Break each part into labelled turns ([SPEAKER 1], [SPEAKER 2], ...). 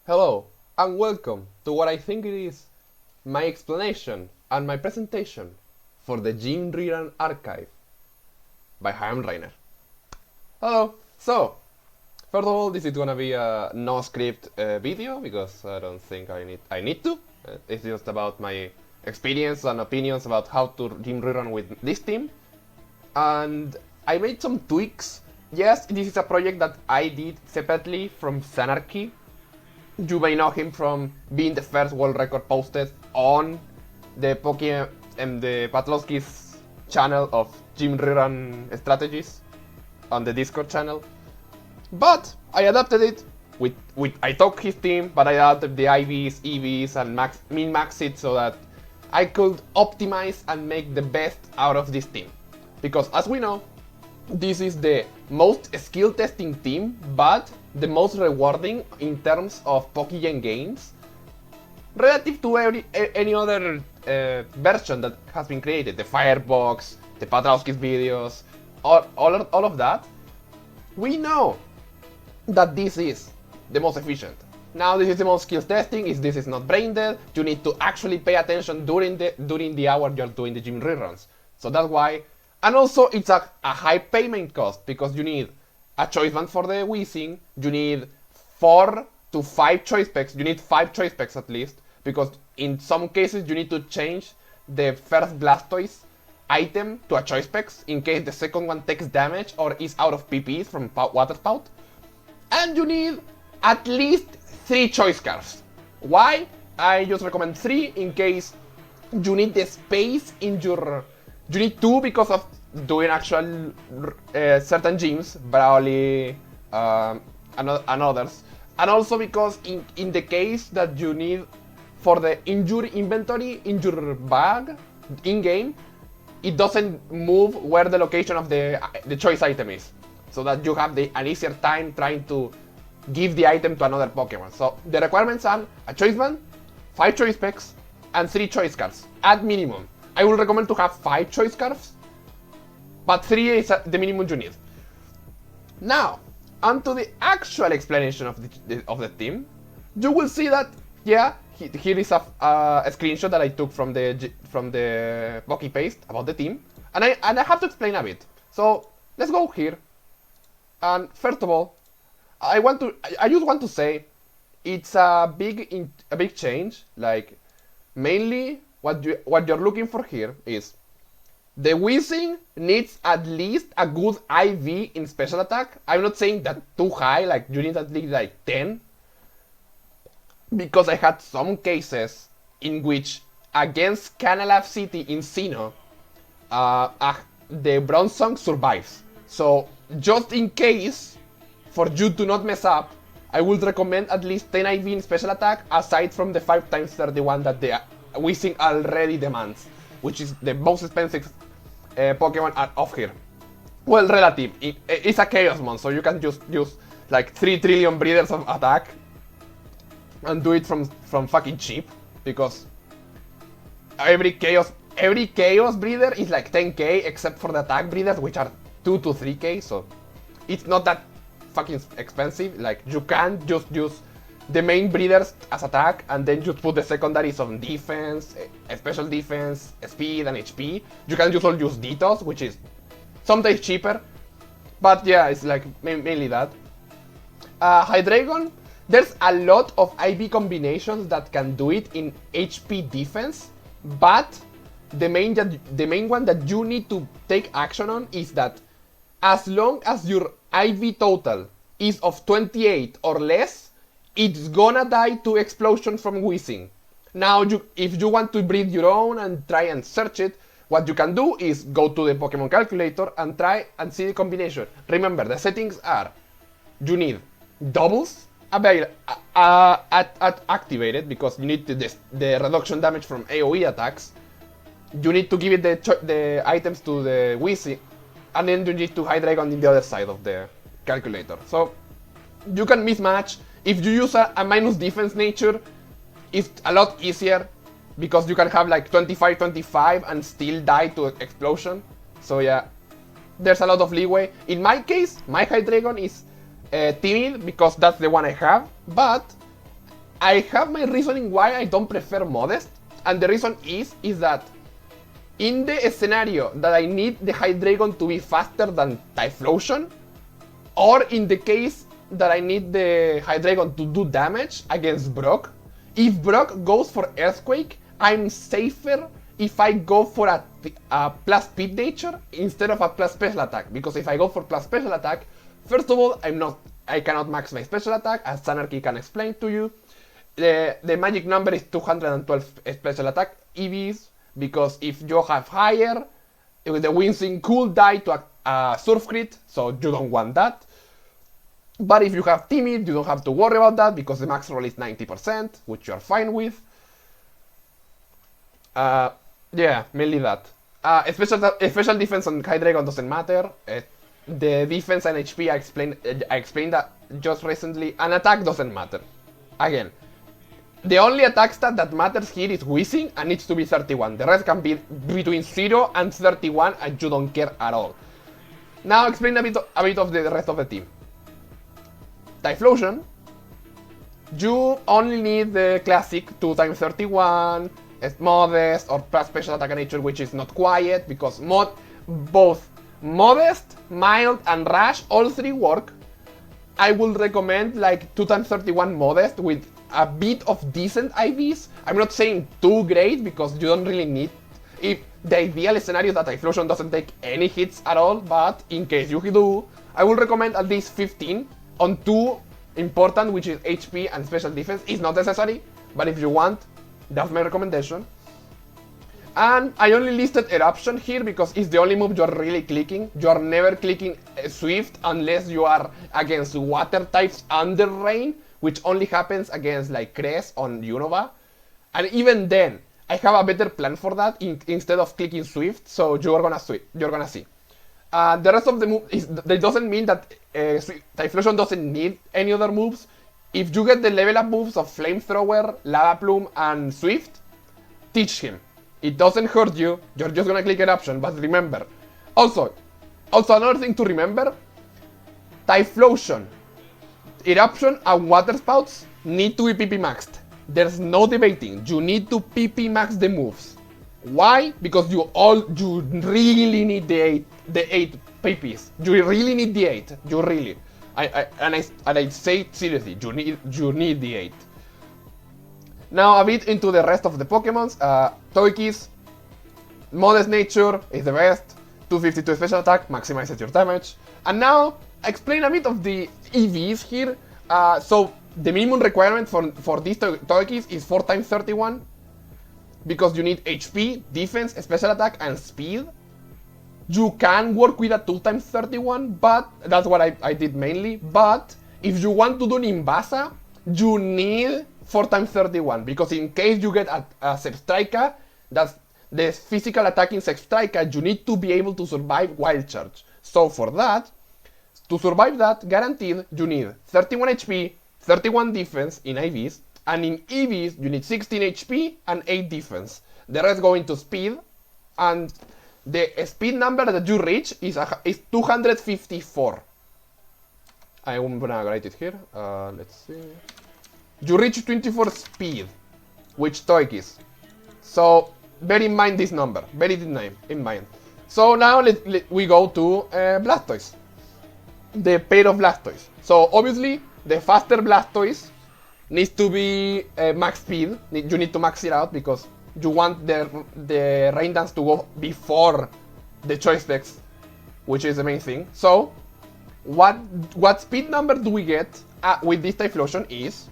[SPEAKER 1] Hello, and welcome to what I think it is my explanation and my presentation for the Gym Rerun Archive by Chaim Reiner. Hello! So, first of all, this is gonna be a no script video because I don't think I need to. It's just about my experience and opinions about how to Gym Rerun with this team. And I made some tweaks. Yes, this is a project that I did separately from Sanarchy. You may know him from being the first world record posted on the the Patlowski's channel of Gym Rerun Strategies on the Discord channel. But I adapted it I took his team, but I adapted the IVs, EVs, and min-max it so that I could optimize and make the best out of this team. Because as we know, this is the most skill testing team, but the most rewarding in terms of Pokégen games relative to any other version that has been created. The Firebox, the Patrowski's videos, all of that. We know that this is the most efficient. Now this is the most skills testing. This is not brain dead. You need to actually pay attention during the hour you're doing the gym reruns. So that's why. And also it's a high payment cost because you need a choice band for the Weezing, you need 4 to 5 choice packs, you need 5 choice packs at least, because in some cases you need to change the first Blastoise item to a choice packs in case the second one takes damage or is out of PPs from Water Spout. And you need at least 3 choice scarves. Why? I just recommend 3 in case you need the space in your... You need 2 because of doing actual certain gyms, Brawly and others. And also because in the case that you need for the injury inventory in your bag in-game, it doesn't move where the location of the choice item is. So that you have an easier time trying to give the item to another Pokemon. So the requirements are a choice band, 5 choice packs, and 3 choice cards at minimum. I would recommend to have 5 choice scarves, but 3 is the minimum you need. Now, onto the actual explanation of the team. You will see that, yeah, here is a screenshot that I took from the Poké Paste about the team, and I have to explain a bit. So let's go here. And first of all, I just want to say it's a big change. Like mainly. What you're looking for here is the Weezing needs at least a good IV in special attack. I'm not saying that too high, like you need at least like 10. Because I had some cases in which against Canalab City in Sinnoh, the Bronzong survives. So just in case, for you to not mess up, I would recommend at least 10 IV in special attack aside from the 5x31 that the Weezing already demands, which is the most expensive Pokemon off here. Well, relative. It's a Chaosmon, so you can just use like 3 trillion breeders of attack and do it from fucking cheap, because every Chaos breeder is like 10k except for the attack breeders, which are 2 to 3k, so it's not that fucking expensive. Like you can just use the main breeders as attack, and then you put the secondaries on defense, special defense, speed, and HP. You can just all use Ditos, which is sometimes cheaper, but yeah, it's like mainly that. Hydreigon, there's a lot of IV combinations that can do it in HP defense, but the main one that you need to take action on is that as long as your IV total is of 28 or less, it's gonna die to explosion from Weezing. Now, if you want to breed your own and try and search it, what you can do is go to the Pokemon calculator and try and see the combination. Remember, the settings are, you need doubles activated because you need the reduction damage from AoE attacks. You need to give it the items to the Weezing, and then you need to Hydreigon in the other side of the calculator. So you can mismatch. If you use a minus defense nature, it's a lot easier because you can have like 25-25 and still die to explosion. So yeah, there's a lot of leeway. In my case, my Hydreigon is timid because that's the one I have, but I have my reasoning why I don't prefer Modest, and the reason is that in the scenario that I need the Hydreigon to be faster than Typhlosion, or in the case that I need the Hydreigon to do damage against Brock, if Brock goes for Earthquake, I'm safer if I go for a plus Speed Nature instead of a plus Special Attack. Because if I go for plus Special Attack, first of all, I cannot max my Special Attack, as Sanarchy can explain to you. The magic number is 212 Special Attack EVs, because if you have higher, the Winsing could die to a Surf Crit, so you don't want that. But if you have Timid, you don't have to worry about that, because the max roll is 90%, which you are fine with. Yeah, mainly that. Special defense on Hydreigon doesn't matter. The defense and HP I explained that just recently. And attack doesn't matter. Again, the only attack stat that matters here is Whizzing and needs to be 31. The rest can be between 0 and 31 and you don't care at all. Now explain a bit of the rest of the team. Typhlosion, you only need the classic 2x31, Modest, or plus Special Attack and Nature, which is not quiet, because both Modest, Mild, and Rash, all three work. I would recommend like 2x31 Modest with a bit of decent IVs. I'm not saying too great, because you don't really need. If the ideal scenario is that Typhlosion doesn't take any hits at all, but in case you do, I would recommend at least 15 on two important, which is HP and Special Defense. Is not necessary, but if you want, that's my recommendation. And I only listed Eruption here because it's the only move you're really clicking. You're never clicking Swift unless you are against water types under Rain, which only happens against like Cress on Unova. And even then, I have a better plan for that instead of clicking Swift, so you're gonna see. The rest of the move that doesn't mean that Typhlosion doesn't need any other moves. If you get the level up moves of Flamethrower, Lava Plume, and Swift, teach him. It doesn't hurt you, you're just gonna click Eruption, but remember. Also another thing to remember, Typhlosion, Eruption, and Water Spouts need to be PP maxed. There's no debating, you need to PP max the moves. Why? Because you really need the 8 PPs. You really need the 8. You really. I say it seriously. You need the 8. Now a bit into the rest of the Pokemons. Togekiss, Modest Nature is the best. 252 special attack maximizes your damage. And now explain a bit of the EVs here. So the minimum requirement for this Togekiss is 4x31. Because you need HP, defense, special attack, and speed. You can work with a 2x31, but that's what I did mainly. But if you want to do Nimbasa, you need 4x31. Because in case you get a Zebstrika, that's the physical attacking Zebstrika, you need to be able to survive Wild Charge. So for that, to survive that, guaranteed, you need 31 HP, 31 defense in IVs, and in EVs, you need 16 HP and 8 defense. The rest go into speed, and the speed number that you reach is 254. I'm gonna write it here. Let's see. You reach 24 speed, which Togekiss. So bear in mind this number. Bear it in mind. So now we go to Blastoise. The pair of Blastoise. So obviously, the faster Blastoise needs to be max speed. You need to max it out because you want the Rain Dance to go before the Choice Decks, which is the main thing. So, what speed number do we get with this Typhlosion is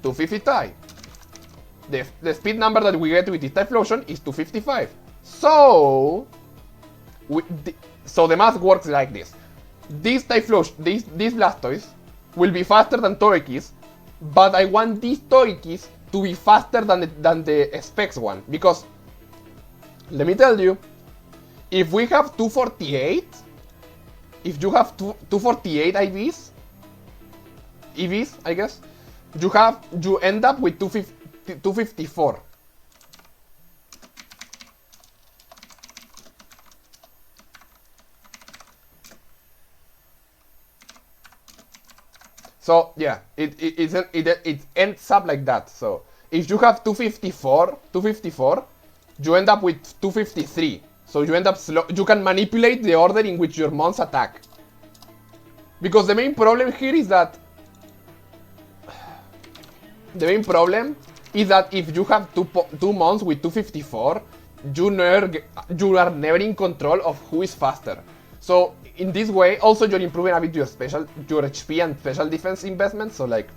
[SPEAKER 1] 255. The speed number that we get with this Typhlosion is 255. So, the math works like this. This Typhlosion, this Blastoise will be faster than Togekiss, but I want this Togekiss to be faster than the Specs one, because let me tell you, if we have 248, if you have 248 EVs, I guess, you end up with 254. So yeah, it ends up like that. So if you have 254, you end up with 253. So you end up you can manipulate the order in which your mons attack. Because the main problem here is that if you have two mons with 254, you are never in control of who is faster. So in this way, also you're improving a bit your HP and special defense investment. So like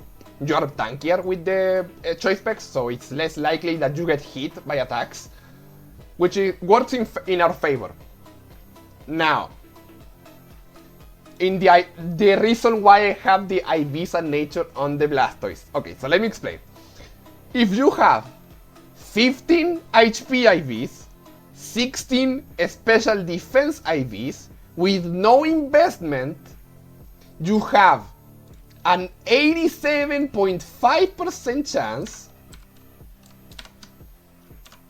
[SPEAKER 1] you are tankier with the choice specs, so it's less likely that you get hit by attacks, which works in our favor. Now, in the reason why I have the IVs and nature on the Blastoise. Okay, so let me explain. If you have 15 HP IVs, 16 special defense IVs, with no investment, you have an 87.5% chance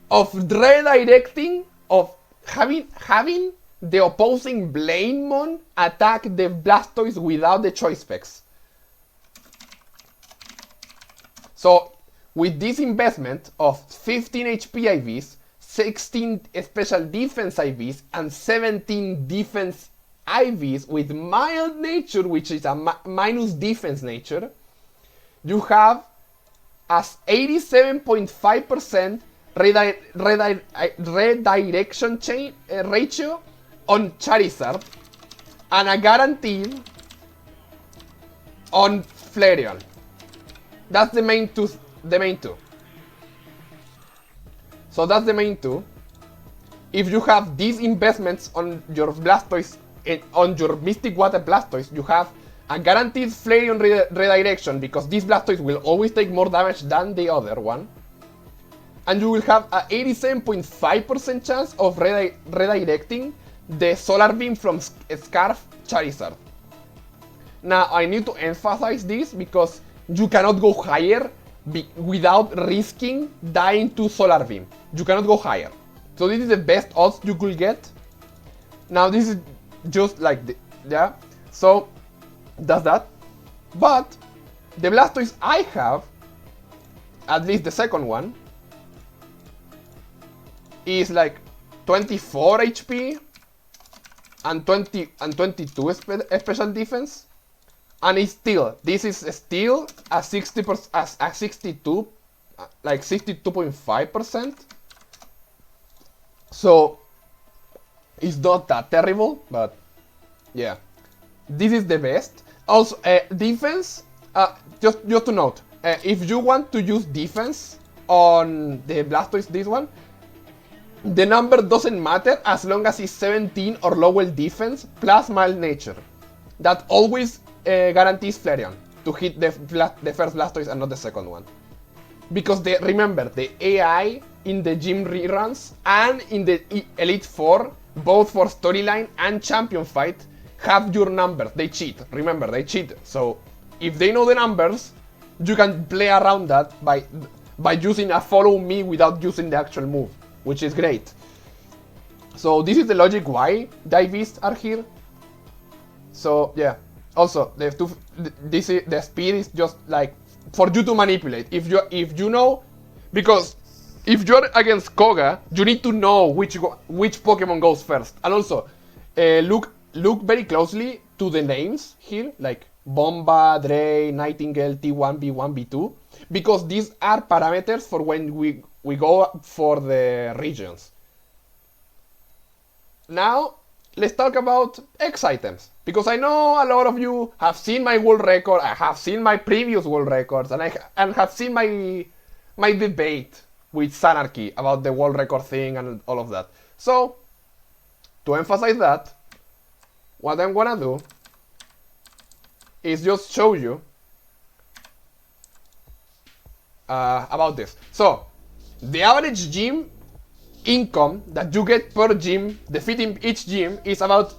[SPEAKER 1] of redirecting, of having the opposing Blamemon attack the Blastoise without the choice specs. So with this investment of 15 HP IVs, 16 special defense IVs, and 17 defense IVs with mild nature, which is a minus defense nature, you have as 87.5% redirection ratio on Charizard and a guaranteed on Flareon. That's the main two. So that's the main two. If you have these investments on your Blastoise, on your Mystic Water Blastoise, you have a guaranteed Flareon redirection, because this Blastoise will always take more damage than the other one. And you will have an 87.5% chance of redirecting the Solar Beam from Scarf Charizard. Now, I need to emphasize this because you cannot go higher without risking dying to Solar Beam. You cannot go higher. So this is the best odds you could get. Now this is just like yeah. So that's that. But the Blastoise I have, at least the second one, is like 24 HP and 22 special defense. And it's still, this is still a 60%, a 62, like 62.5%. So it's not that terrible, but yeah, this is the best. Also, defense. Just to note, if you want to use defense on the Blastoise, this one, the number doesn't matter as long as it's 17 or lower defense plus mild nature. That always guarantees Flareon to hit the first Blastoise and not the second one. Because remember, the AI in the gym reruns and in the Elite Four, both for storyline and champion fight, have your numbers. They cheat. Remember, they cheat. So if they know the numbers, you can play around that by using a follow me without using the actual move, which is great. So this is the logic why the IVs are here. So yeah. Also, the speed is just like for you to manipulate. If you know, because if you're against Koga, you need to know which Pokemon goes first. And also, look very closely to the names here, like Bomba, Dre, Nightingale, T1, B1, B2, because these are parameters for when we go for the regions. Now, let's talk about X items. Because I know a lot of you have seen my world record, I have seen my previous world records, and have seen my debate with Sanarchy about the world record thing and all of that. So, to emphasize that, what I'm gonna do is just show you about this. So, the average gym income that you get per gym, defeating each gym, is about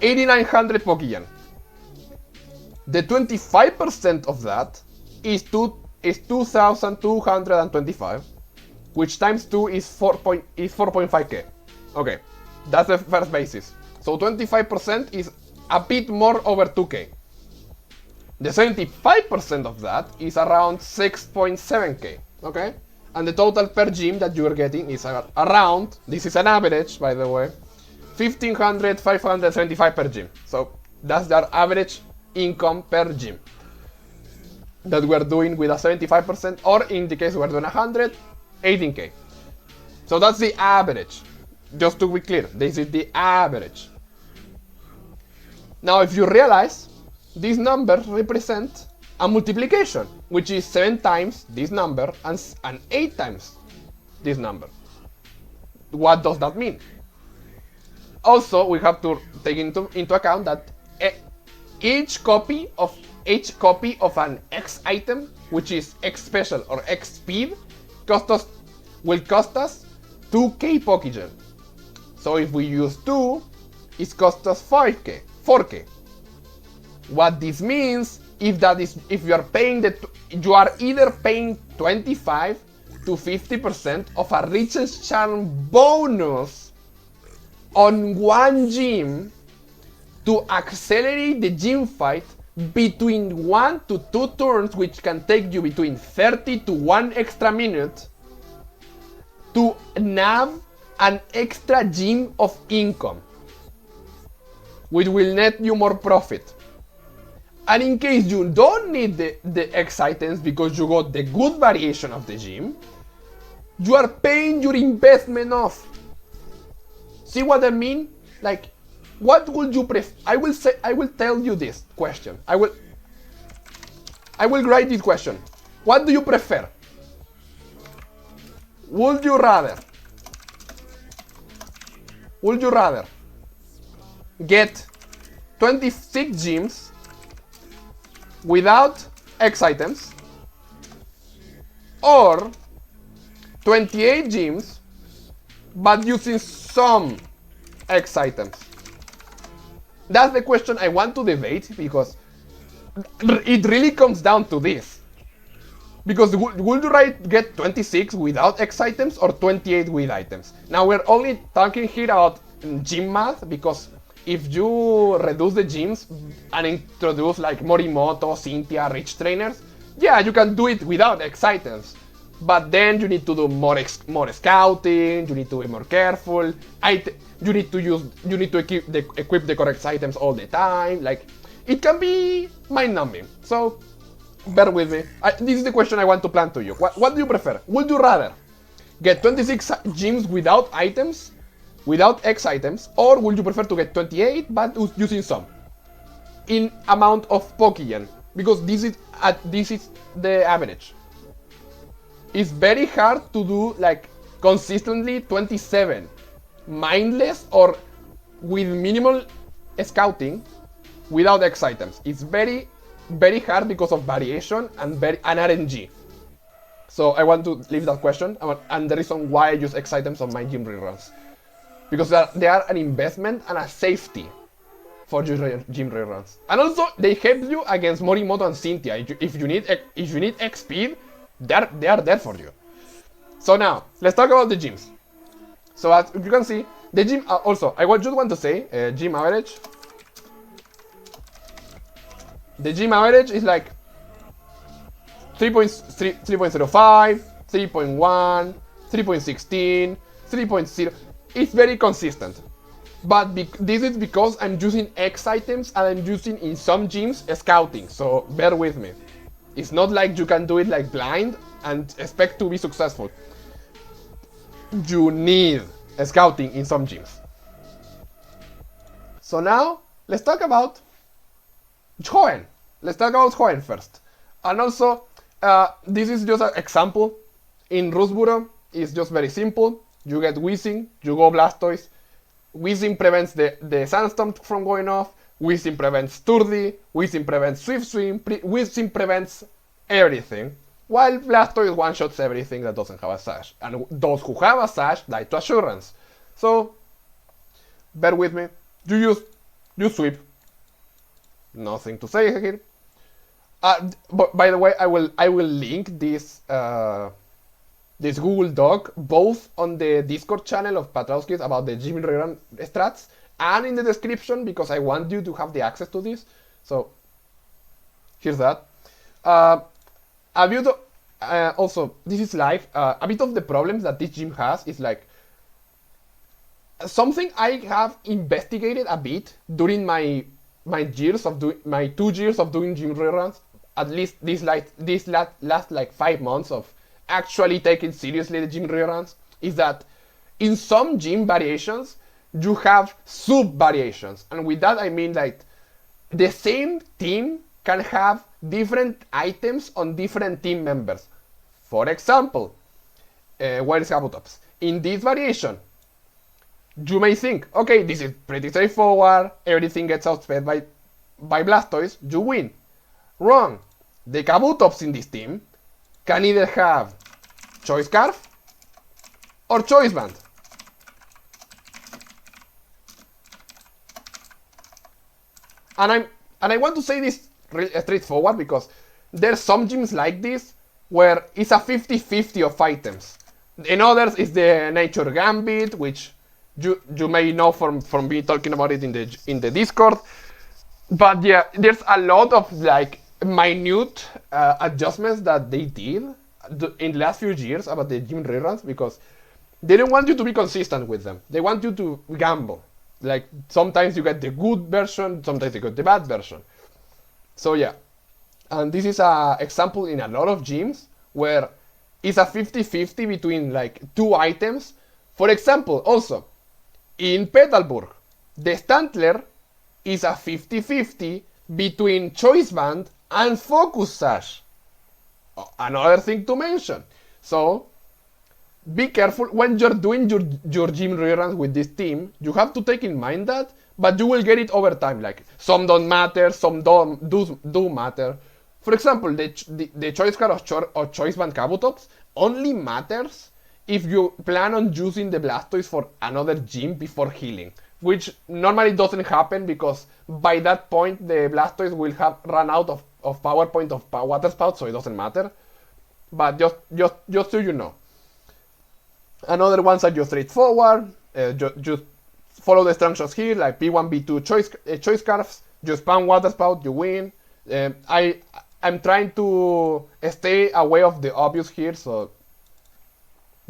[SPEAKER 1] 8,900 Pokéyen. The 25% of that is 2,225, which times 2 is 4.5k. Okay, that's the first basis. So 25% is a bit more over 2k. The 75% of that is around 6.7k, okay? And the total per gym that you are getting is around, this is an average by the way, 1500, 575 per gym. So that's their average income per gym that we're doing with a 75%, or in the case we're doing 100, 18k. So that's the average. Just to be clear, this is the average. Now if you realize, these numbers represent a multiplication, which is 7 times this number and 8 times this number. What does that mean? Also, we have to take into account that each copy of an X item, which is X special or X speed, will cost us 2k Pokégen. So if we use 2, it costs us 4k. What this means, if you are paying you are either paying 25 to 50% of a Riches Charm bonus on one gym to accelerate the gym fight between 1 to 2 turns, which can take you between 30 to 1 extra minute, to nab an extra gym of income, which will net you more profit. And in case you don't need the X items because you got the good variation of the gym, you are paying your investment off. See what I mean? Like, what would you prefer? I will tell you this question. I will write this question. What do you prefer? Would you rather get 26 gyms without X items, or 28 gyms but using some X items? That's the question I want to debate, because it really comes down to this. Because would you rather get 26 without X items or 28 with items? Now we're only talking here about gym math, because if you reduce the gyms and introduce like Morimoto, Cynthia, Rich Trainers, yeah, you can do it without X items. But then you need to do more scouting, you need to be more careful, you need to equip the correct items all the time. Like, it can be mind-numbing. So, bear with me. This is the question I want to plant to you. What do you prefer? Would you rather get 26 gyms without items, without X items, or would you prefer to get 28 but using some in amount of Pokégen? Because this is the average. It's very hard to do like consistently 27 mindless or with minimal scouting without X items. It's very, very hard because of variation and RNG. So I want to leave that question, and the reason why I use X items on my gym reruns, because they are an investment and a safety for gym reruns, and also they help you against Morimoto and Cynthia. If you need X speed, they are there for you. So now let's talk about the gyms. So as you can see, the gym also, I just want to say gym average. The gym average is like 3.05, 3.1, 3.16, 3.0. It's very consistent. But this is because I'm using X items and I'm using in some gyms scouting. So bear with me. It's not like you can do it like blind and expect to be successful. You need scouting in some gyms. So now, let's talk about Joen. Let's talk about Joen first. And also, this is just an example. In Rusburo, it's just very simple. You get Weezing, you go Blastoise. Weezing prevents the Sandstorm from going off. Weezing prevents Sturdy, Weezing prevents Swift Swim, Weezing prevents everything, while Blastoise one-shots everything that doesn't have a Sash, and those who have a Sash die to Assurance. So, bear with me, you sweep. Nothing to say here. But by the way, I will link this Google Doc both on the Discord channel of Patrowski's about the Gym Rerun strats, and in the description, because I want you to have the access to this. So here's that. A bit of, also, this is live. A bit of the problems that this gym has is like something I have investigated a bit during my 2 years of doing gym reruns. At least this last like 5 months of actually taking seriously the gym reruns, is that in some gym variations you have sub variations, and with that I mean like the same team can have different items on different team members. For example, where is Kabutops? In this variation, you may think, okay, this is pretty straightforward, everything gets outsped by Blastoise, you win. Wrong. The Kabutops in this team can either have Choice Scarf or Choice Band. And I want to say this straightforward because there's some gyms like this where it's a 50-50 of items. In others, it's the Nature Gambit, which you may know from me talking about it in the Discord. But yeah, there's a lot of like minute adjustments that they did in the last few years about the gym reruns, because they don't want you to be consistent with them. They want you to gamble. Like sometimes you get the good version, sometimes you get the bad version. So yeah, and this is an example in a lot of gyms where it's a 50-50 between like 2 items. For example, also in Petalburg, the Stantler is a 50-50 between Choice Band and Focus Sash. Another thing to mention. So be careful when you're doing your gym reruns with this team. You have to take in mind that, but you will get it over time. Like some don't matter, some do matter. For example, the Choice Card or Choice Band Kabutops only matters if you plan on using the Blastoise for another gym before healing, which normally doesn't happen because by that point the Blastoise will have run out of power point of Water Spout, so it doesn't matter. But just so you know. Another ones are just straightforward. Just follow the instructions here, like P1, B2 choice scarves. Just spam Water Spout, you win. I'm trying to stay away of the obvious here, so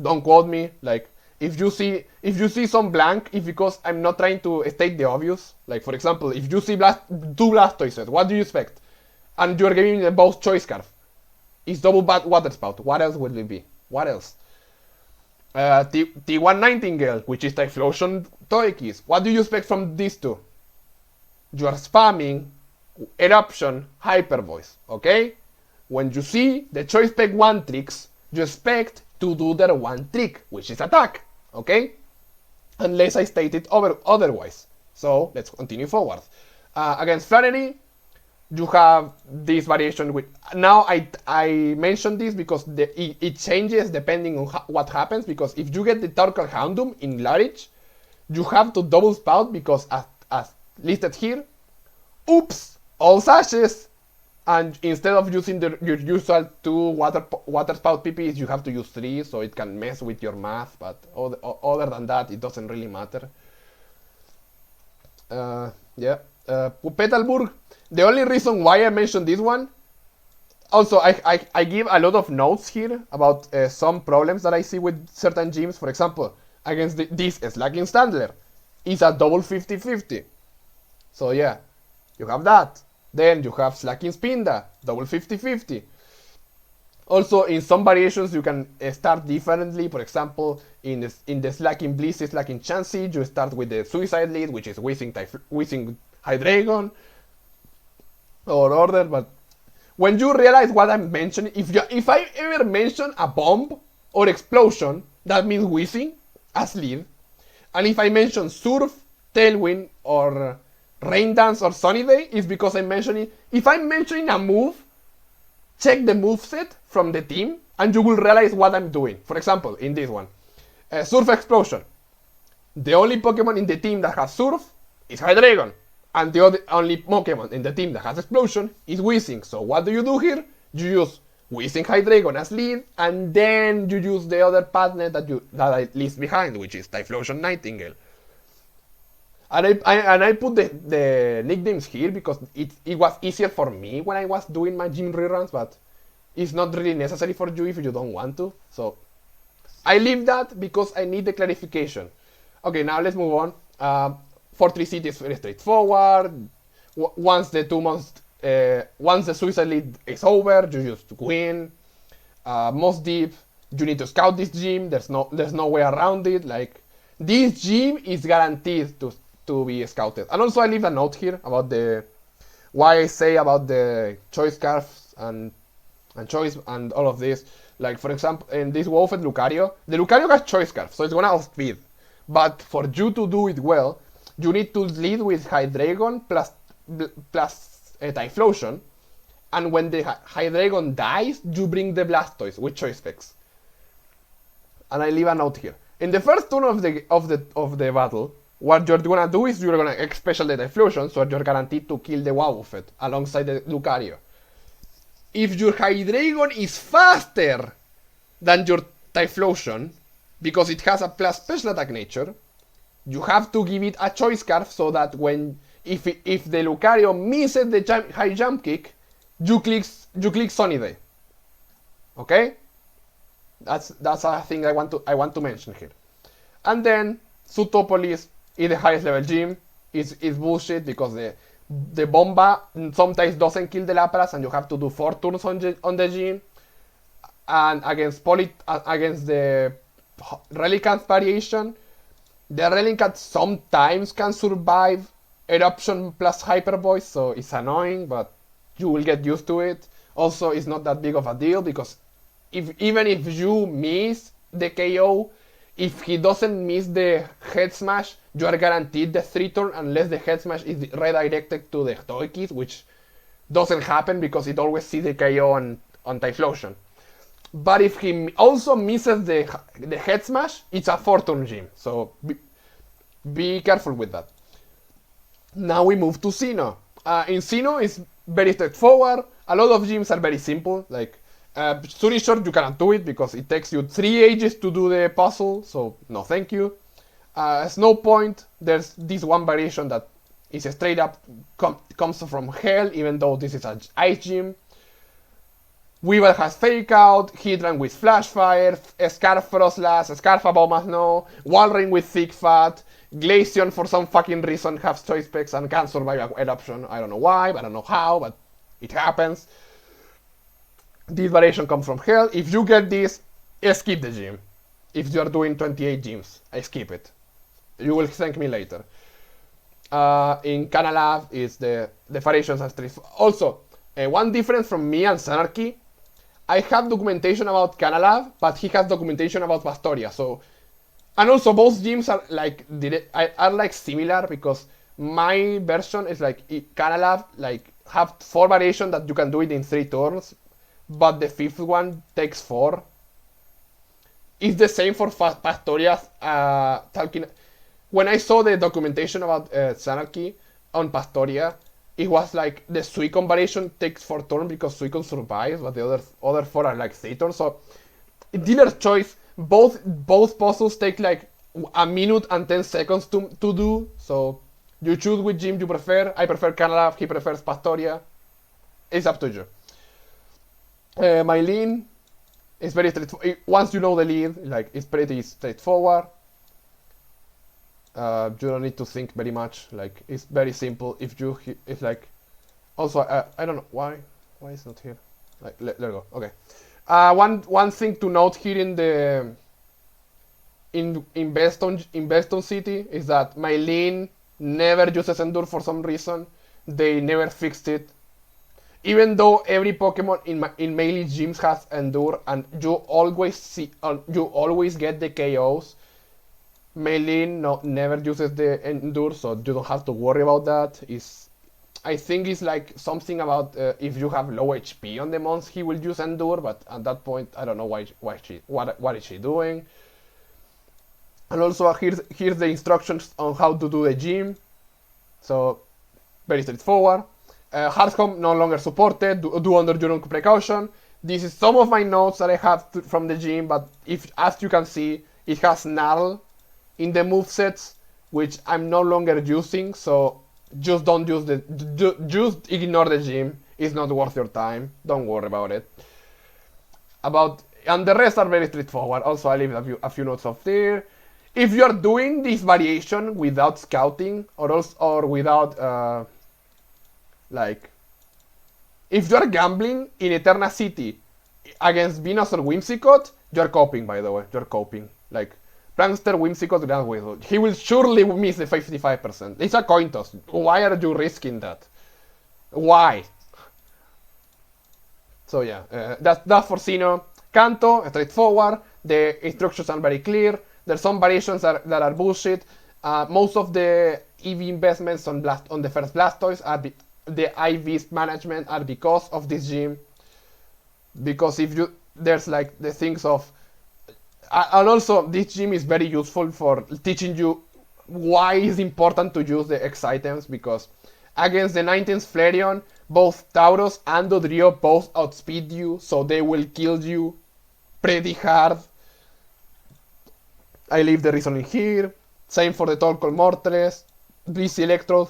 [SPEAKER 1] don't quote me. Like if you see some blank, it's because I'm not trying to state the obvious. Like for example, if you see 2 Blastoises, what do you expect? And you're giving them both choice scarf. It's double bad Water Spout. What else would it be? What else? T1 Nightingale, which is Typhlosion Togekiss. What do you expect from these two? You are spamming Eruption Hyper Voice, okay? When you see the Choice Spec 1 tricks, you expect to do their 1 trick, which is attack, okay? Unless I state it otherwise. So let's continue forward. Against Flannery, you have this variation with... Now I mentioned this because it changes depending on what happens, because if you get the Torkoal Houndoom in Larich, you have to double spout because as listed here, oops, all sashes, and instead of using your usual 2 water spout PPs, you have to use 3, so it can mess with your math, but other than that, it doesn't really matter. Petalburg, the only reason why I mentioned this one, also I give a lot of notes here about some problems that I see with certain gyms. For example, against this Slacking Standler, it's a double 50-50. So yeah, you have that. Then you have Slacking Spinda, double 50-50. Also, in some variations, you can start differently. For example, in the Slacking Bliss, Slacking Chansey, you start with the Suicide Lead, which is Whizzing Hydreigon, or Order. But when you realize what I'm mentioning, if I ever mention a bomb or explosion, that means Whizzing as lead. And if I mention Surf, Tailwind, or Rain Dance or Sunny Day, it's because I'm mentioning... If I'm mentioning a move, check the moveset from the team, and you will realize what I'm doing. For example, in this one, Surf Explosion. The only Pokemon in the team that has Surf is Hydreigon, and the only Pokemon in the team that has Explosion is Whizzing. So what do you do here? You use Whizzing Hydreigon as lead, and then you use the other partner that I list behind, which is Typhlosion Nightingale. And I put the nicknames here because it was easier for me when I was doing my gym reruns, but it's not really necessary for you if you don't want to. So I leave that because I need the clarification. Okay, now let's move on. Fortress City is very straightforward. Once the 2 months, once the Suicide League is over, you just win. Most deep, you need to scout this gym. There's no way around it. Like, this gym is guaranteed to be scouted. And also I leave a note here about why I say about the choice scarves and choice and all of this. Like, for example, in this Wolfed Lucario, the Lucario has choice scarf, so it's gonna outspeed. But for you to do it well, you need to lead with Hydreigon plus Typhlosion. And when the Hydreigon dies, you bring the Blastoise with choice specs. And I leave a note here. In the first turn of the battle, what you're gonna do is you're gonna special the Typhlosion, so you're guaranteed to kill the Wobbuffet alongside the Lucario. If your Hydreigon is faster than your Typhlosion, because it has a plus special attack nature, you have to give it a choice scarf so that if the Lucario misses the high jump kick, you click Sunny Day. Okay? That's a thing I want to mention here. And then Zootopolis is the highest level gym. It's bullshit because the Bomba sometimes doesn't kill the Lapras and you have to do 4 turns on the gym. And against the Relicanth variation, the Relicanth sometimes can survive Eruption plus Hyper Voice, so it's annoying, but you will get used to it. Also, it's not that big of a deal because even if you miss the KO, if he doesn't miss the Head Smash, you are guaranteed the 3 turn unless the Head Smash is redirected to the Togekiss, which doesn't happen because it always sees the KO on Typhlosion. But if he also misses the Head Smash, it's a 4 turn gym, so be careful with that. Now we move to Sinnoh. In Sinnoh, it's very straightforward. A lot of gyms are very simple, like Sunny-Shore, you cannot do it because it takes you 3 ages to do the puzzle, so no thank you. Snow Point, there's this one variation that is straight up comes from hell, even though this is an ice gym. Weavile has Fake Out, Heatran with Flash Fire, Scarf Frostlass, Scarf Aboma Snow, Walrein with Thick Fat, Glaceon for some fucking reason has choice specs and can survive Eruption. I don't know why, I don't know how, but it happens. This variation comes from hell. If you get this, skip the gym. If you are doing 28 gyms, I skip it. You will thank me later. In Canalab, is the variations are three. Also, one difference from me and Sanarchy, I have documentation about Canalab, but he has documentation about Pastoria. So, and also both gyms are like similar because my version is like Canalab have 4 variations that you can do it in 3 turns, but the 5th one takes 4. It's the same for Pastoria. When I saw the documentation about Sanarchy on Pastoria, it was like the Suicune variation takes 4 turns because Suicune survives, but the other 4 are like 3 turns. So, dealer's choice, both puzzles take like a minute and 10 seconds to do. So, you choose which gym you prefer. I prefer Canalab, he prefers Pastoria. It's up to you. My lean is very straightforward. Once you know the lead, it's pretty straightforward. You don't need to think very much. It's very simple. It's like, also I don't know why it's not here. Let go. Okay. One thing to note here in Beston City is that my lean never uses Endure for some reason. They never fixed it. Even though every Pokemon in melee gyms has Endure and you always get the KOs, Melee never uses the Endure, so you don't have to worry about that. I think it's like something about if you have low HP on the mons, he will use Endure, but at that point, I don't know what is she doing. And also here's the instructions on how to do the gym. So very straightforward. Hearthome no longer supported. Do under your own precaution. This is some of my notes that I have from the gym, but as you can see, it has Snarl in the movesets. which I'm no longer using, so just don't use just ignore the gym. It's not worth your time. Don't worry about it. And the rest are very straightforward. Also, I leave a few notes up there. If you're doing this variation without scouting or without if you're gambling in Eterna City against Venus or Whimsicott, you're coping, by the way. You're coping. Like, Prankster, Whimsicott, Grand Whistle. He will surely miss the 55%. It's a coin toss. Why are you risking that? Why? So yeah, that's for Sino. Kanto, straightforward. The instructions are very clear. There's some variations that are bullshit. Most of the EV investments on the first Blastoise are the IV's management are because of this gym. Because there's like the things of, and also this gym is very useful for teaching you why it's important to use the X items, because against the 19th Flareon, both Tauros and Dodrio both outspeed you, so they will kill you pretty hard. I leave the reasoning here. Same for the Torkoal Mortales. Blissey Electrode.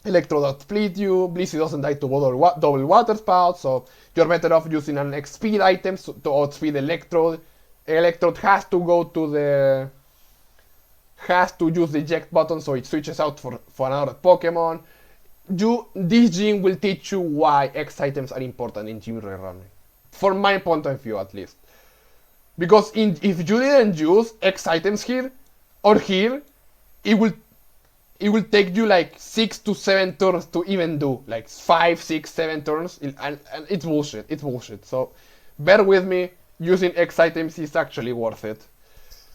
[SPEAKER 1] Electrode outsplit you. Blissey doesn't die to double Water Spout, so you're better off using an X speed item to outspeed Electrode. Electrode has to use the eject button, so it switches out for another Pokemon. This gym will teach you why X items are important in Gym Rerun. From my point of view, at least. Because if you didn't use X items here, it will take you like 6 to 7 turns to even do. Like 5, 6, 7 turns, and it's bullshit. It's bullshit. So bear with me. Using X items is actually worth it.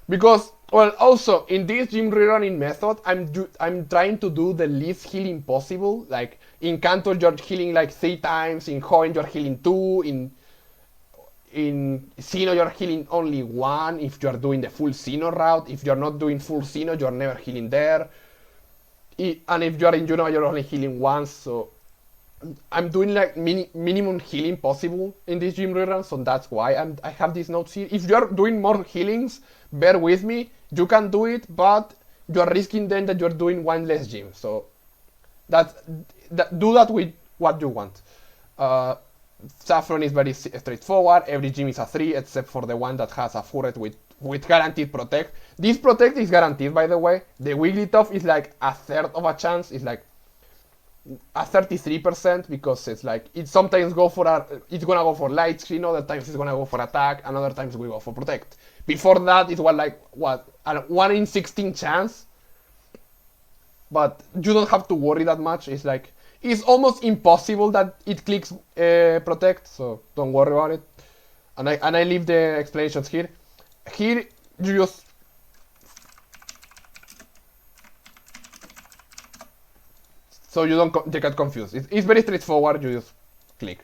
[SPEAKER 1] Because, well, also in this gym rerunning method, I'm trying to do the least healing possible. Like in Kanto, you're healing like 3 times. In Hoenn, you're healing 2. In Sinnoh, you're healing only 1 if you're doing the full Sinnoh route. If you're not doing full Sinnoh, you're never healing there. And if you're in Juno, you're only healing once. So I'm doing like minimum healing possible in this gym rerun, so that's why I have these notes here. If you're doing more healings, bear with me. You can do it, but you're risking then that you're doing 1 less gym. So do that with what you want. Saffron is very straightforward. Every gym is a 3 except for the one that has a Furret with guaranteed protect. This protect is guaranteed, by the way. The Wigglytuff is like a third of a chance. It's like a 33%, because it's like it's sometimes it's gonna go for light screen, other times it's gonna go for attack, and other times we go for protect. Before that it was a 1 in 16 chance, but you don't have to worry that much. It's almost impossible that it clicks protect, so don't worry about it. And I leave the explanations here. Here you just so you don't get confused. It's very straightforward. You just click.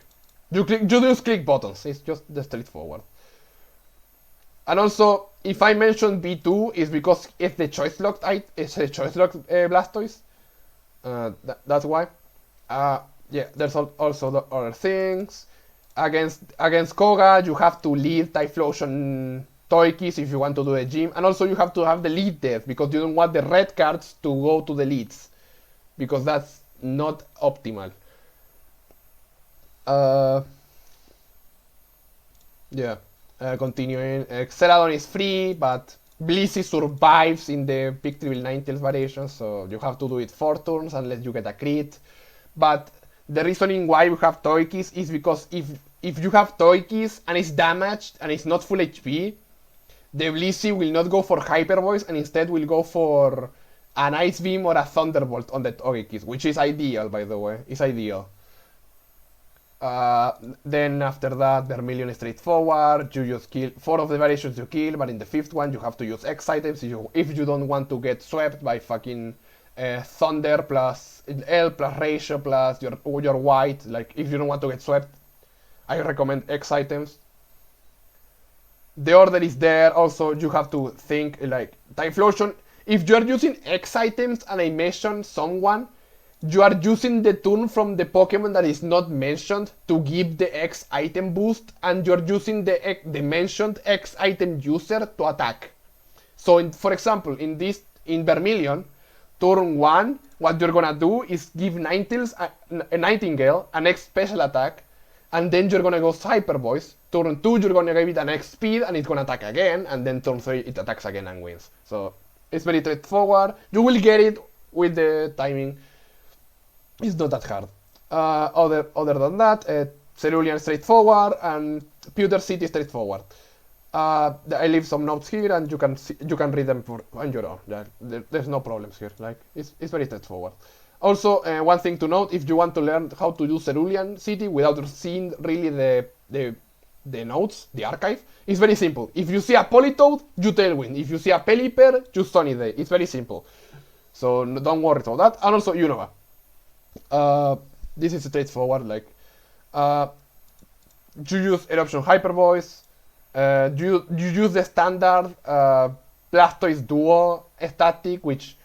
[SPEAKER 1] You just click buttons. It's just the straightforward. And also, if I mention B2, it's because it's the choice locked Blastoise. That's why. Yeah, there's also the other things. Against Koga, you have to lead Typhlosion Togekiss if you want to do the gym, and also you have to have the lead death because you don't want the red cards to go to the leads, because that's not optimal. Yeah. Continuing, Celadon is free, but Blissey survives in the Victreebel Ninetales variation, so you have to do it 4 turns unless you get a crit. But the reasoning why you have Togekiss is because if you have Togekiss and it's damaged and it's not full HP, the Blissey will not go for Hyper Voice and instead will go for an Ice Beam or a Thunderbolt on the Togekiss, which is ideal, by the way. It's ideal. Then after that, Vermilion is straightforward. You just kill 4 of the variations you kill, but in the 5th one you have to use X items if you don't want to get swept by fucking Thunder plus L plus Ratio plus your White. Like, if you don't want to get swept, I recommend X items. The order is there. Also, you have to think, like, Typhlosion. If you're using X items and I mention someone, you are using the turn from the Pokemon that is not mentioned to give the X item boost, and you're using the mentioned X item user to attack. So, for example, in this in Vermilion, turn 1, what you're gonna do is give Nightingale a next special attack, and then you're gonna go Hyper Voice. Turn 2, you're gonna give it an next speed, and it's gonna attack again, and then turn 3, it attacks again and wins. So it's very straightforward. You will get it with the timing. It's not that hard. Other than that, Cerulean straightforward, and Pewter City straightforward. I leave some notes here, and you can read them on your own. There's no problems here. Like it's very straightforward. Also, one thing to note: if you want to learn how to do Cerulean City without seeing really the notes, the archive, it's very simple. If you see a Politoed, you Tailwind. If you see a Pelipper, you Sunny Day. It's very simple. So don't worry about that. And also Unova. This is straightforward. Like you use Eruption Hyper Voice. You use the standard Blastoise Duo static, which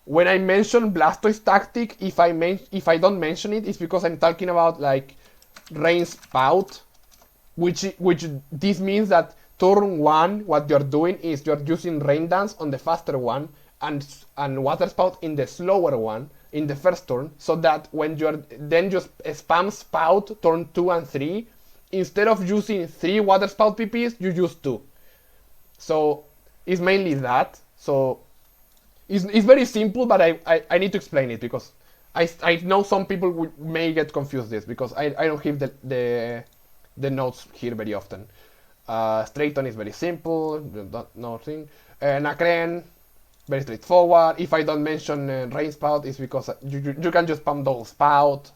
[SPEAKER 1] when I mention Blastoise tactic, if I don't mention it, it's because I'm talking about like Rain Spout, which this means that turn 1, what you're doing is you're using Rain Dance on the faster one and Water Spout in the slower one in the first turn, so that when you're then just spam Spout turn 2 and 3. Instead of using 3 Water Spout PPs, you use 2. So it's mainly that. So it's very simple, but I need to explain it because I know some people may get confused this because I don't have the notes here very often. Straighton is very simple, nothing. Nacren, very straightforward. If I don't mention Rain Spout, it's because you can just spam Double Spout.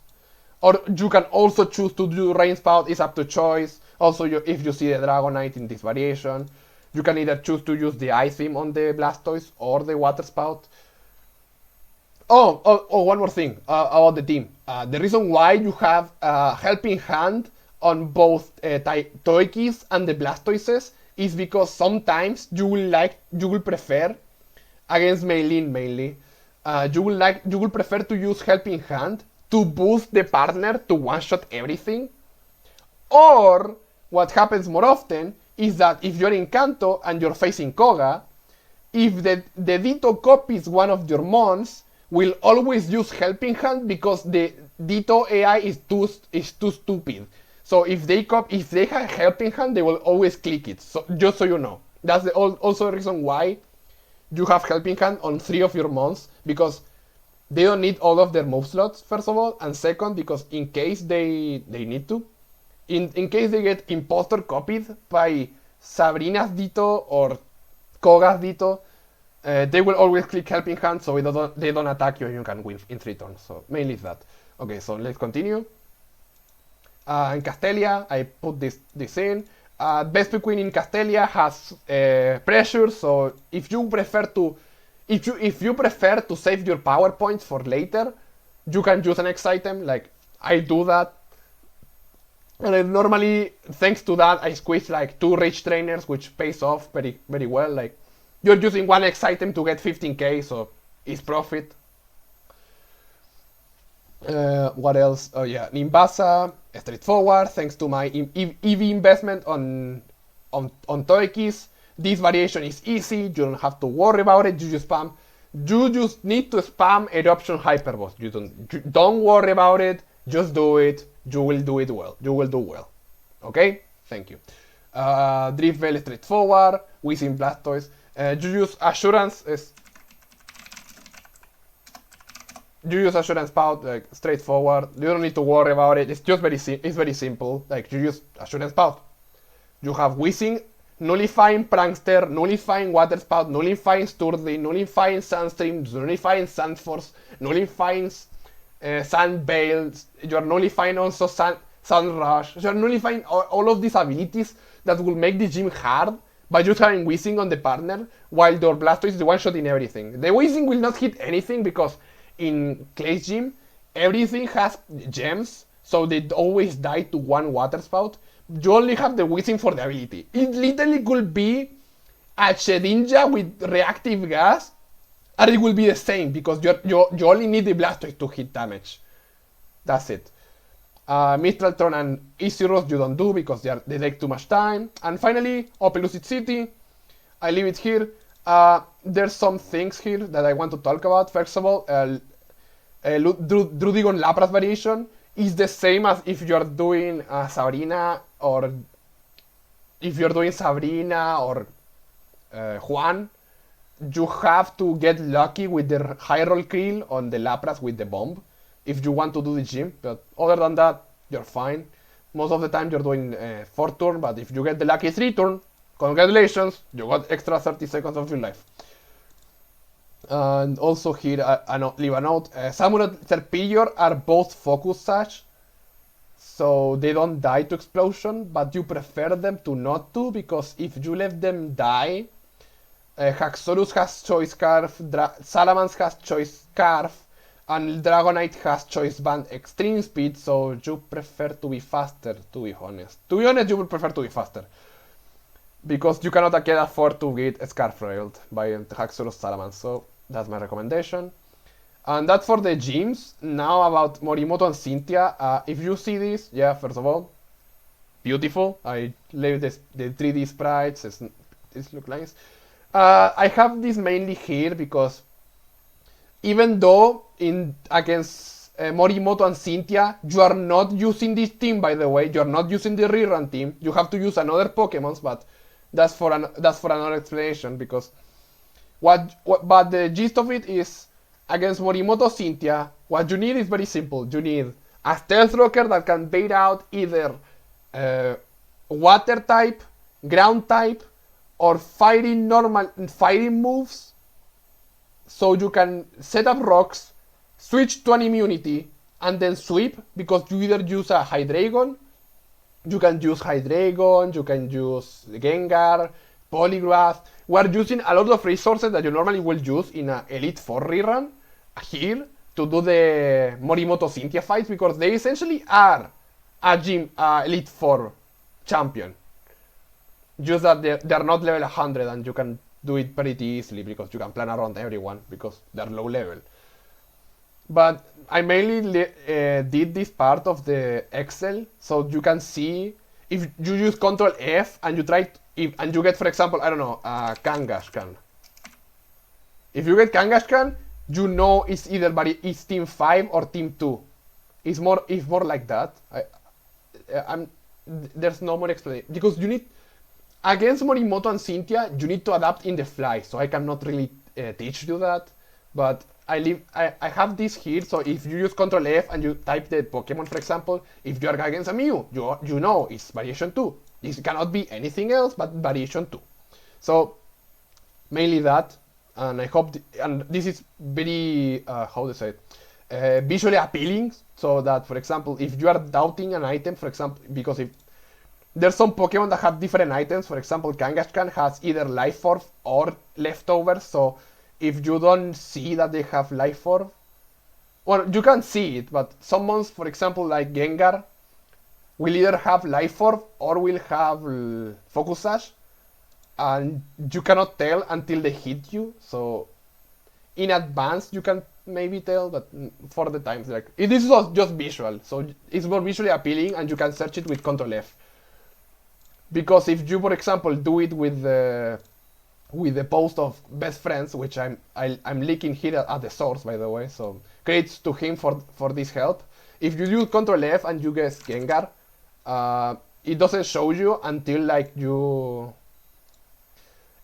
[SPEAKER 1] Or you can also choose to do Rain Spout, it's up to choice. Also, if you see the Dragonite in this variation, you can either choose to use the Ice Beam on the Blastoise or the Water Spout. Oh, one more thing about the team. The reason why you have a Helping Hand on both Togekiss and the Blastoises is because sometimes you will prefer, against Maylin mainly, you will prefer to use Helping Hand to boost the partner to one-shot everything. Or, what happens more often is that if you're in Kanto and you're facing Koga, if the Ditto copies one of your mons, will always use Helping Hand because the Ditto AI is too stupid. So if they have Helping Hand, they will always click it. So just so you know, that's also the reason why you have Helping Hand on 3 of your mons, because they don't need all of their move slots, first of all, and second, because in case they need to, in case they get imposter copied by Sabrina's Ditto or Koga's Ditto, they will always click Helping Hand, so they don't attack you and you can win in 3 turns. So mainly that. Okay, so let's continue. In Castelia, I put this in. Best Queen in Castelia has pressure, so if you prefer to save your power points for later, you can use an X item. Like I do that, and normally thanks to that I squeeze like 2 Rage Trainers, which pays off very very well. Like you're using 1 X item to get 15k, so it's profit. What else? Oh yeah, Nimbasa, straightforward. Thanks to my EV investment on Togekiss. This variation is easy, you don't have to worry about it, you just need to spam Eruption Hyper Voice. You don't worry about it, just do it, you will do it well. You will do well. Okay? Thank you. Drift Veil straightforward, Whizzing Blastoise. You use Assurance Spout, like straightforward. You don't need to worry about it. It's just very simple. Like you use Assurance Spout. You have Whizzing, nullifying Prankster, nullifying Water Spout, nullifying Sturdy, nullifying Sandstream, nullifying Sandforce, nullifying Sand Veil. You are nullifying also Sand Rush. You are nullifying all of these abilities that will make the gym hard by just having Whizzing on the partner, while your Blastoise is one-shotting everything. The Whizzing will not hit anything because in Clay's gym, everything has gems, so they always die to 1 Water Spout. You only have the Whizzing for the ability. It literally could be a Shedinja with reactive gas, and it will be the same because you only need the Blastoise to hit damage. That's it. Mistral and Isyros you don't do because they take too much time. And finally, Opelucid City. I leave it here. There's some things here that I want to talk about. First of all, Drudigon Lapras variation is the same as if you're doing Sabrina or Juan. You have to get lucky with the high roll krill on the Lapras with the bomb if you want to do the gym, but other than that, you're fine. Most of the time you're doing 4 turn, but if you get the lucky 3 turn, congratulations, you got extra 30 seconds of your life. And also here, leave a note, Samurai Serpillor are both focus sash, so they don't die to explosion, but you prefer them to not to, because if you let them die, Haxorus has Choice Scarf, Salamence has Choice Scarf, and Dragonite has Choice Band Extreme Speed, so you prefer to be faster, to be honest. To be honest, you would prefer to be faster. Because you cannot afford to get Scarf Railed by Haxorus Salamence, so that's my recommendation. And that's for the gyms. Now about Morimoto and Cynthia. If you see this, yeah, first of all, beautiful. I love the 3D sprites, this look nice. I have this mainly here because even though against Morimoto and Cynthia, you are not using this team, by the way, you are not using the rerun team, you have to use another Pokemons, but that's for another explanation, because but the gist of it is, against Morimoto Cynthia, what you need is very simple. You need a Stealth Rocker that can bait out either Water type, Ground type, or fighting moves, so you can set up rocks, switch to an immunity, and then sweep, because you either use a Hydreigon, you can use Gengar, Poliwrath. We're using a lot of resources that you normally will use in an Elite 4 rerun here to do the Morimoto Cynthia fights, because they essentially are a Elite 4 champion. Just that they're not level 100, and you can do it pretty easily because you can plan around everyone because they're low level. But I mainly did this part of the Excel so you can see if you use Control F and you and you get, for example, I don't know, Kangaskhan. If you get Kangaskhan, you know it's either it's Team 5 or Team 2. It's more like that. There's no more explanation because you need. Against Morimoto and Cynthia, you need to adapt in the fly, so I cannot really teach you that. But I have this here, so if you use Ctrl F and you type the Pokemon, for example, if you are against a Mew, you know it's variation 2. This cannot be anything else but variation 2. So, mainly that, and I hope, and this is very, how to say it, visually appealing, so that, for example, if you are doubting an item, for example, because if there's some Pokemon that have different items. For example, Kangaskhan has either Life Orb or Leftovers. So if you don't see that they have Life Orb, well, you can see it, but some ones, for example, like Gengar, will either have Life Orb or will have Focus Sash, and you cannot tell until they hit you. So in advance, you can maybe tell, but for the times, like this is just visual, so it's more visually appealing, and you can search it with Ctrl F. Because if you, for example, do it with the post of best friends, which I'm linking here at the source, by the way, so credits to him for this help. If you use Ctrl F and you guess Gengar, it doesn't show you until like you.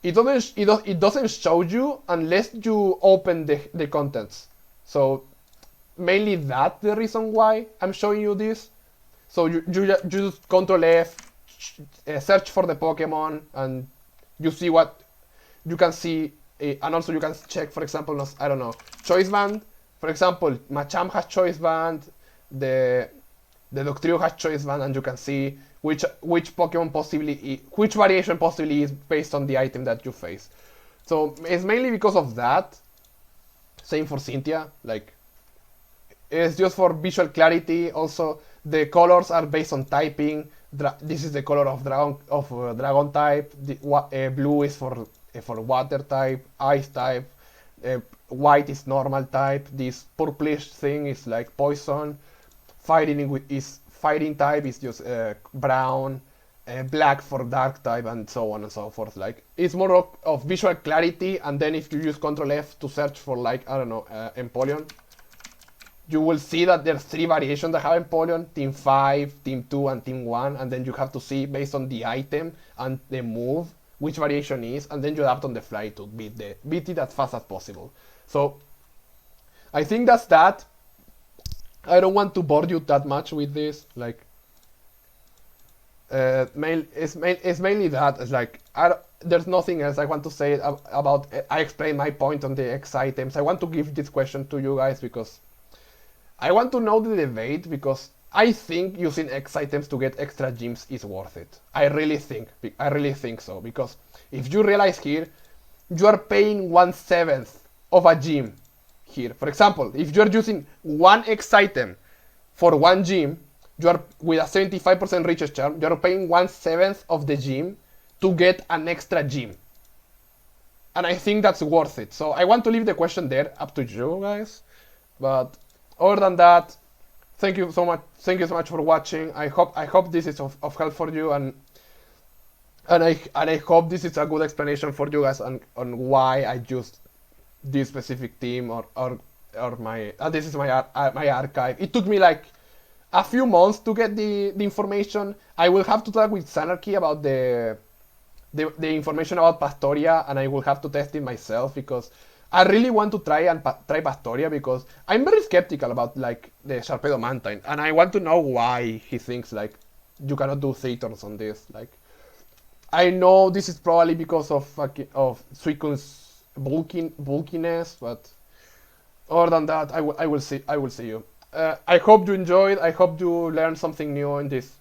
[SPEAKER 1] It doesn't show you unless you open the contents. So mainly that's the reason why I'm showing you this. So you just Ctrl F. Search for the Pokemon and you see what you can see, and also you can check, for example, I don't know, Choice Band. For example, Machamp has Choice Band, the Doctrio has Choice Band, and you can see which Pokemon which variation possibly is based on the item that you face. So it's mainly because of that. Same for Cynthia, like it's just for visual clarity. Also, the colors are based on typing. This is the color of dragon type. Blue is for water type. Ice type. White is normal type. This purplish thing is like poison. Fighting type is just brown. black for dark type, and so on and so forth. Like, it's more of visual clarity, and then if you use Ctrl F to search for, like, I don't know, Empoleon, you will see that there's 3 variations that have Empoleon: Team 5, Team 2, and Team 1, and then you have to see, based on the item and the move, which variation is, and then you adapt on the fly to beat it as fast as possible. So, I think that's that. I don't want to bore you that much with this, like, it's mainly that. It's like, there's nothing else I want to say about. I explained my point on the X items. I want to give this question to you guys because I want to know the debate, because I think using X items to get extra gems is worth it. I really think so, because if you realize here, you are paying 1/7 of a gem here. For example, if you're using one X item for one gem, you are with a 75% riches charm, you're paying 1/7 of the gem to get an extra gem. And I think that's worth it. So I want to leave the question there, up to you guys. But other than that, thank you so much. Thank you so much for watching. I hope this is of help for you, and I hope this is a good explanation for you guys on why I used this specific theme or my this is my archive. It took me like a few months to get the information. I will have to talk with Sanarchy about the information about Pastoria, and I will have to test it myself, because I really want to try Pastoria, because I'm very skeptical about, like, the Sharpedo Mountain, and I want to know why he thinks, like, you cannot do Saturns on this. Like, I know this is probably because of Suicune's bulkiness, but other than that, I will see you. I hope you enjoyed. I hope you learned something new in this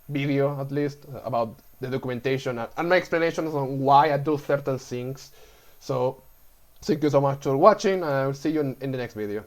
[SPEAKER 1] video, at least, about the documentation and my explanations on why I do certain things. So, thank you so much for watching, and I will see you in the next video.